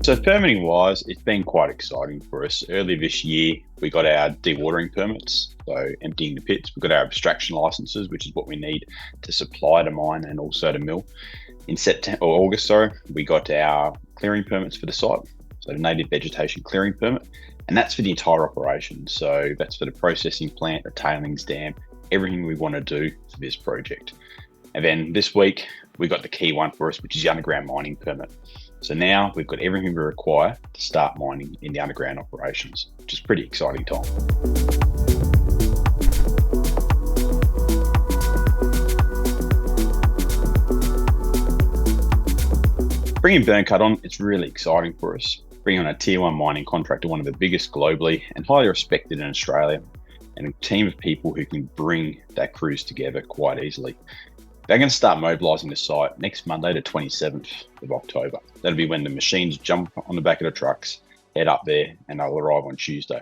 So permitting wise, it's been quite exciting for us. Earlier this year, we got our dewatering permits, so emptying the pits. We got our abstraction licenses, which is what we need to supply to mine and also to mill. In September or August, we got our clearing permits for the site, so the native vegetation clearing permit, and that's for the entire operation. So that's for the processing plant, the tailings dam, everything we want to do for this project. And then this week, we got the key one for us, which is the underground mining permit. So now we've got everything we require to start mining in the underground operations, which is a pretty exciting time. Bringing Byrnecut on, it's really exciting for us. Bringing on a tier 1 mining contractor, one of the biggest globally and highly respected in Australia, and a team of people who can bring that crews together quite easily. They're going to start mobilising the site next Monday, the 27th of October. That'll be when the machines jump on the back of the trucks, head up there, and they'll arrive on Tuesday.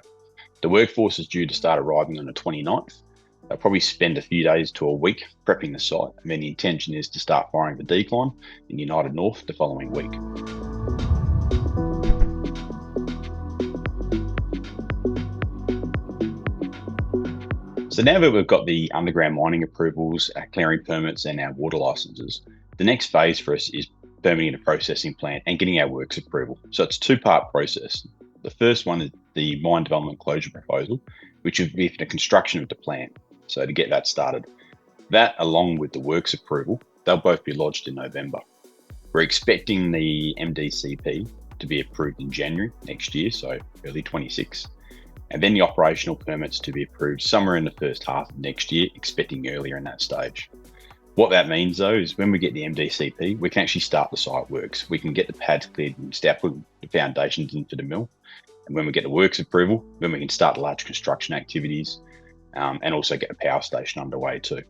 The workforce is due to start arriving on the 29th. They'll probably spend a few days to a week prepping the site, and then the intention is to start firing the decline in United North the following week. So now that we've got the underground mining approvals, our clearing permits and our water licenses, the next phase for us is permitting the processing plant and getting our works approval. So it's a two-part process. The first one is the mine development closure proposal, which would be for the construction of the plant. So to get that started, that along with the works approval, they'll both be lodged in November. We're expecting the MDCP to be approved in January next year, so early 26. And then the operational permits to be approved somewhere in the first half of next year, expecting earlier in that stage. What that means though is when we get the MDCP, we can actually start the site works. We can get the pads cleared and start putting the foundations into the mill. And when we get the works approval, then we can start the large construction activities and also get the power station underway too.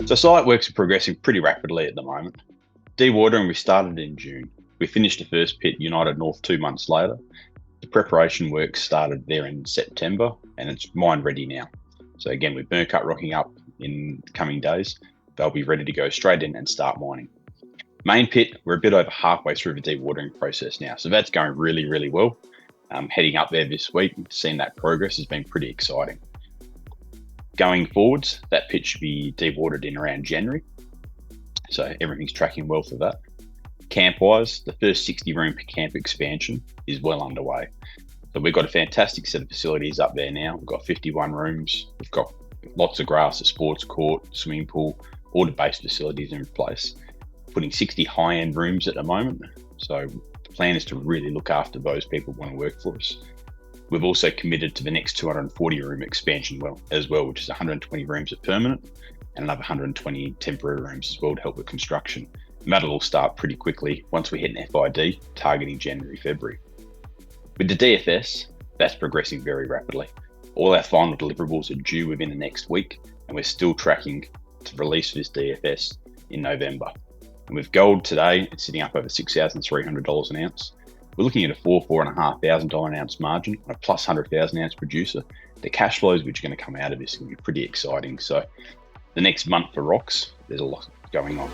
So site works are progressing pretty rapidly at the moment. Dewatering, we started in June. We finished the first pit, United North, 2 months later. The preparation work started there in September and it's mine ready now. So again, with Byrnecut rocking up in the coming days, they'll be ready to go straight in and start mining. Main pit, we're a bit over halfway through the dewatering process now. So that's going really, really well. Heading up there this week, seeing that progress has been pretty exciting. Going forwards, that pit should be dewatered in around January. So everything's tracking well for that. Camp-wise, the first 60-room camp expansion is well underway. So we've got a fantastic set of facilities up there now. We've got 51 rooms. We've got lots of grass, a sports court, swimming pool, all the base facilities in place. Putting 60 high-end rooms at the moment. So the plan is to really look after those people who want to work for us. We've also committed to the next 240-room expansion as well, which is 120 rooms at permanent and another 120 temporary rooms as well to help with construction. And that'll all start pretty quickly once we hit an FID, targeting January, February. With the DFS, that's progressing very rapidly. All our final deliverables are due within the next week, and we're still tracking to release this DFS in November. And with gold today, it's sitting up over $6,300 an ounce. We're looking at a $4,500 an ounce margin on a plus 100,000 ounce producer. The cash flows which are going to come out of this are going to be pretty exciting. So the next month for rocks, there's a lot going on.